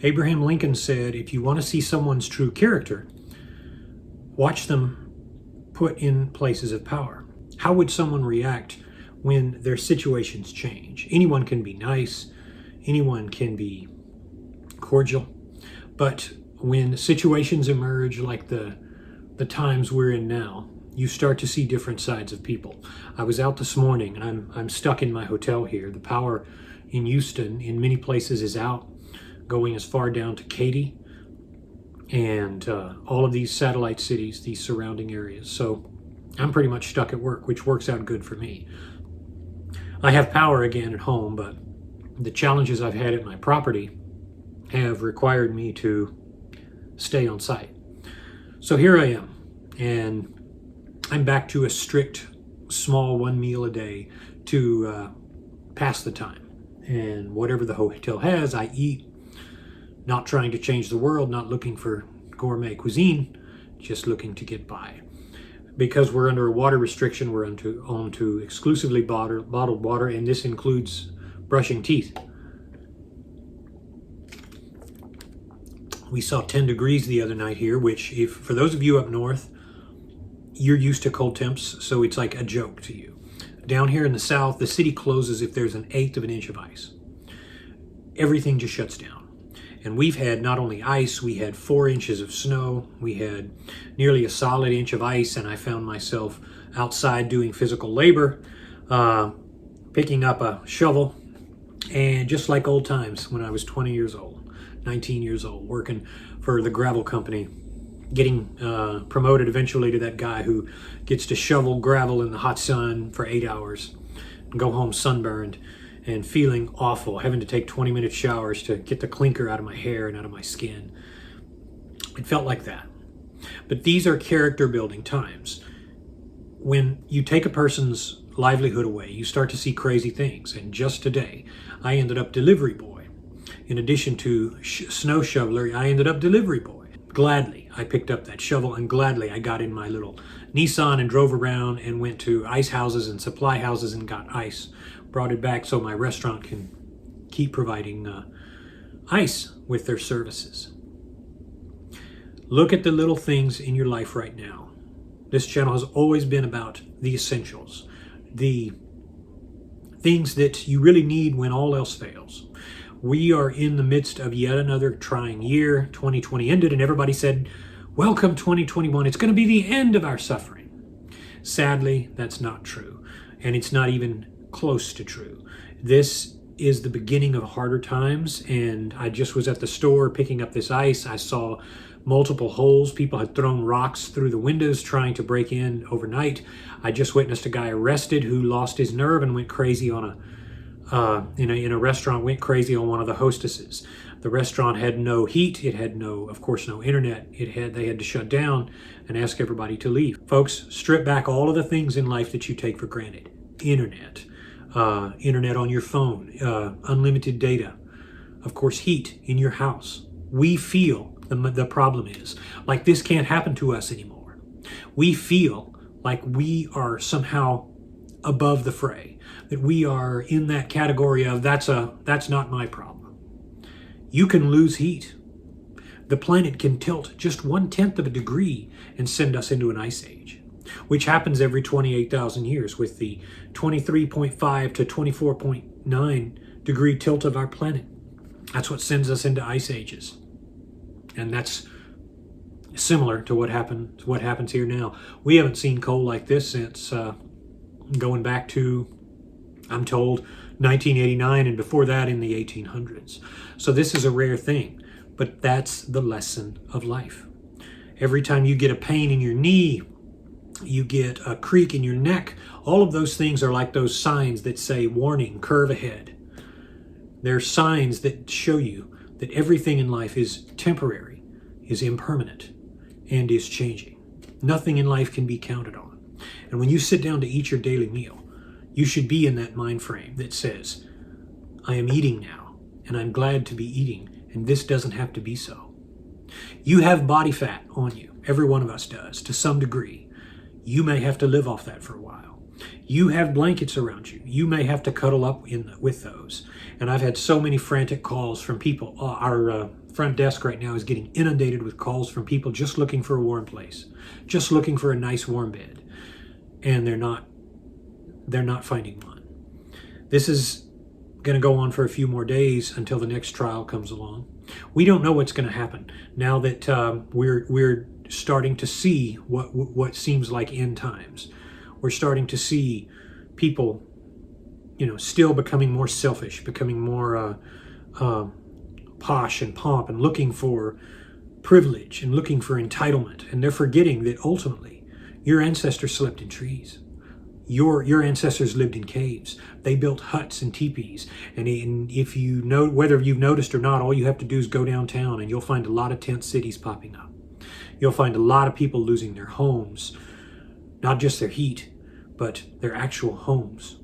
Abraham Lincoln said, if you want to see someone's true character, watch them put in places of power. How would someone react when their situations change? Anyone can be nice, anyone can be cordial, but when situations emerge like the times we're in now, you start to see different sides of people. I was out this morning and I'm stuck in my hotel here. The power in Houston in many places is out, going as far down to Katy and all of these satellite cities, these surrounding areas. So I'm pretty much stuck at work, which works out good for me. I have power again at home, but the challenges I've had at my property have required me to stay on site. So here I am, and I'm back to a strict, small one meal a day to pass the time. And whatever the hotel has, I eat, not trying to change the world, not looking for gourmet cuisine, just looking to get by. Because we're under a water restriction, we're on to exclusively bottled water, and this includes brushing teeth. We saw 10 degrees the other night here, which, if for those of you up north, you're used to cold temps, so it's like a joke to you. Down here in the south, the city closes if there's an eighth of an inch of ice. Everything just shuts down. And we've had not only ice, we had 4 inches of snow, we had nearly a solid inch of ice, and I found myself outside doing physical labor, picking up a shovel, and just like old times when I was 20 years old. 19 years old, working for the gravel company, getting promoted eventually to that guy who gets to shovel gravel in the hot sun for 8 hours, and go home sunburned and feeling awful, having to take 20-minute showers to get the clinker out of my hair and out of my skin. It felt like that. But these are character building times. When you take a person's livelihood away, you start to see crazy things. And just today, I ended up delivery boy. In addition to snow shoveler, I ended up delivery boy. Gladly, I picked up that shovel, and gladly I got in my little Nissan and drove around and went to ice houses and supply houses and got ice. Brought it back so my restaurant can keep providing ice with their services. Look at the little things in your life right now. This channel has always been about the essentials, the things that you really need when all else fails. We are in the midst of yet another trying year. 2020 ended and everybody said, welcome 2021. It's going to be the end of our suffering. Sadly, that's not true. And it's not even close to true. This is the beginning of harder times. And I just was at the store picking up this ice. I saw multiple holes. People had thrown rocks through the windows trying to break in overnight. I just witnessed a guy arrested who lost his nerve and went crazy on in a restaurant, went crazy on one of the hostesses. The restaurant had no heat. It had of course, no internet. They had to shut down and ask everybody to leave. Folks, strip back all of the things in life that you take for granted. Internet on your phone, unlimited data, of course, heat in your house. We feel the problem is like this can't happen to us anymore. We feel like we are somehow above the fray. That we are in that category of that's not my problem. You can lose heat. The planet can tilt just 1/10 of a degree and send us into an ice age, which happens every 28,000 years with the 23.5 to 24.9 degree tilt of our planet. That's what sends us into ice ages. And that's similar to what happens here now. We haven't seen cold like this since going back to, I'm told, 1989, and before that in the 1800s. So this is a rare thing, but that's the lesson of life. Every time you get a pain in your knee, you get a creak in your neck, all of those things are like those signs that say, warning, curve ahead. They're signs that show you that everything in life is temporary, is impermanent, and is changing. Nothing in life can be counted on. And when you sit down to eat your daily meal, you should be in that mind frame that says, I am eating now, and I'm glad to be eating, and this doesn't have to be so. You have body fat on you. Every one of us does, to some degree. You may have to live off that for a while. You have blankets around you. You may have to cuddle up with those. And I've had so many frantic calls from people, our front desk right now is getting inundated with calls from people just looking for a warm place, just looking for a nice warm bed, and they're not finding one. This is going to go on for a few more days until the next trial comes along. We don't know what's going to happen now that we're starting to see what seems like end times. We're starting to see people, still becoming more selfish, becoming more posh and pomp, and looking for privilege and looking for entitlement, and they're forgetting that ultimately your ancestors slept in trees. Your ancestors lived in caves. They built huts and teepees. And if you know, whether you've noticed or not, all you have to do is go downtown and you'll find a lot of tent cities popping up. You'll find a lot of people losing their homes, not just their heat, but their actual homes.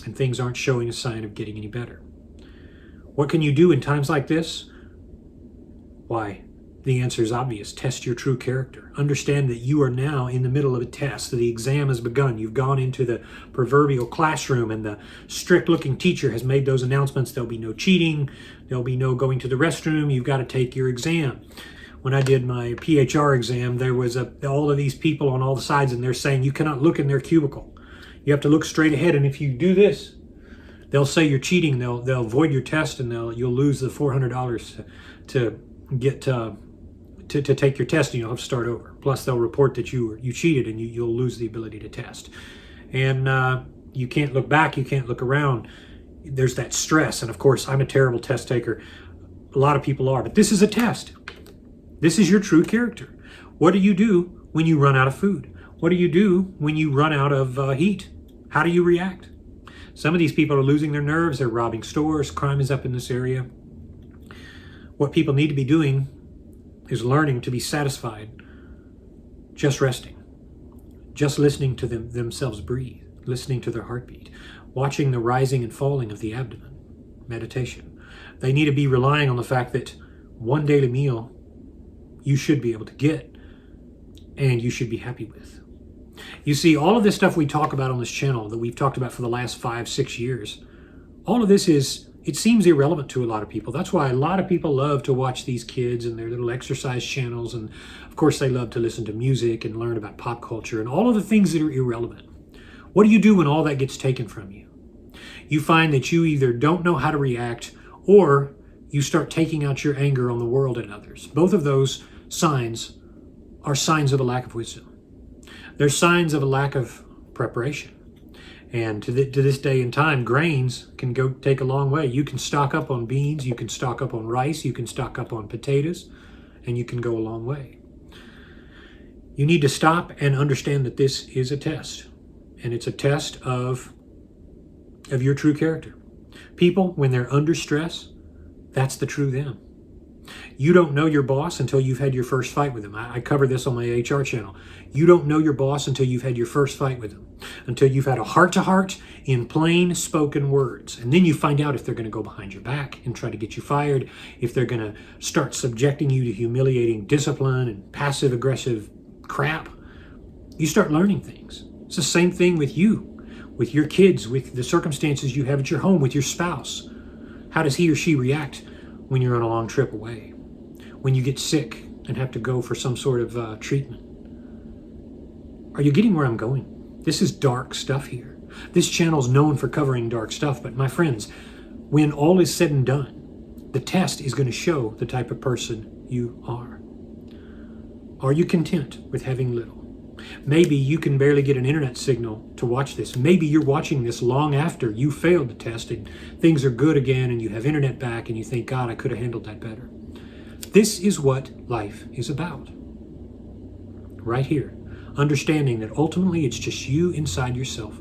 And things aren't showing a sign of getting any better. What can you do in times like this? Why, the answer is obvious. Test your true character. Understand that you are now in the middle of a test. The exam has begun. You've gone into the proverbial classroom, and the strict-looking teacher has made those announcements. There'll be no cheating. There'll be no going to the restroom. You've got to take your exam. When I did my PHR exam, there was all of these people on all the sides, and they're saying you cannot look in their cubicle. You have to look straight ahead, and if you do this, they'll say you're cheating. They'll void your test, and you'll lose the $400 to get to take your test, and you'll have to start over. Plus, they'll report that you cheated, and you'll lose the ability to test. And you can't look back. You can't look around. There's that stress. And of course, I'm a terrible test taker. A lot of people are, but this is a test. This is your true character. What do you do when you run out of food? What do you do when you run out of heat? How do you react? Some of these people are losing their nerves. They're robbing stores. Crime is up in this area. What people need to be doing is learning to be satisfied, just resting, just listening to themselves breathe, listening to their heartbeat, watching the rising and falling of the abdomen, meditation. They need to be relying on the fact that one daily meal you should be able to get and you should be happy with. You see, all of this stuff we talk about on this channel that we've talked about for the last 5-6 years, all of this it seems irrelevant to a lot of people. That's why a lot of people love to watch these kids and their little exercise channels. And of course, they love to listen to music and learn about pop culture and all of the things that are irrelevant. What do you do when all that gets taken from you? You find that you either don't know how to react, or you start taking out your anger on the world and others. Both of those signs are signs of a lack of wisdom. They're signs of a lack of preparation. And to this day and time, grains can go take a long way. You can stock up on beans, you can stock up on rice, you can stock up on potatoes, and you can go a long way. You need to stop and understand that this is a test. And it's a test of your true character. People, when they're under stress, that's the true them. You don't know your boss until you've had your first fight with them. I cover this on my HR channel. You don't know your boss until you've had your first fight with them, until you've had a heart-to-heart in plain spoken words. And then you find out if they're going to go behind your back and try to get you fired, if they're going to start subjecting you to humiliating discipline and passive-aggressive crap. You start learning things. It's the same thing with you, with your kids, with the circumstances you have at your home, with your spouse. How does he or she react when you're on a long trip away? When you get sick and have to go for some sort of treatment? Are you getting where I'm going? This is dark stuff here. This channel's known for covering dark stuff, but my friends, when all is said and done, the test is going to show the type of person you are. Are you content with having little? Maybe you can barely get an internet signal to watch this. Maybe you're watching this long after you failed the test and things are good again and you have internet back and you think, God, I could have handled that better. This is what life is about. Right here. Understanding that ultimately it's just you inside yourself.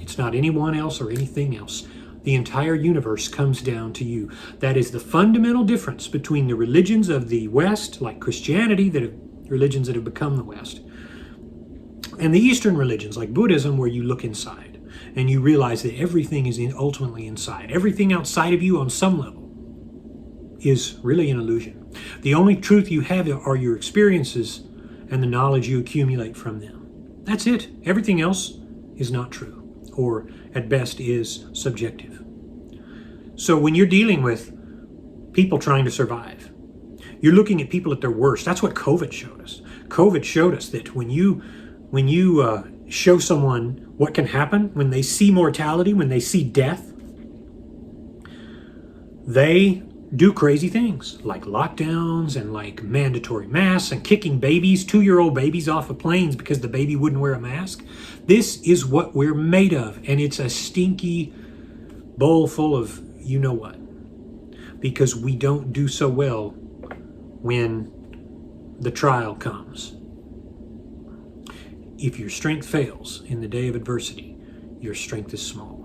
It's not anyone else or anything else. The entire universe comes down to you. That is the fundamental difference between the religions of the West, like Christianity, religions that have become the West, and the Eastern religions like Buddhism, where you look inside and you realize that everything is ultimately inside. Everything outside of you on some level is really an illusion. The only truth you have are your experiences and the knowledge you accumulate from them. That's it. Everything else is not true, or at best is subjective. So when you're dealing with people trying to survive. You're looking at people at their worst. That's what COVID showed us. COVID showed us that when you show someone what can happen, when they see mortality, when they see death, they do crazy things like lockdowns and like mandatory masks and kicking babies, 2-year-old babies off of planes because the baby wouldn't wear a mask. This is what we're made of, and it's a stinky bowl full of you know what, because we don't do so well when the trial comes. If your strength fails in the day of adversity, your strength is small.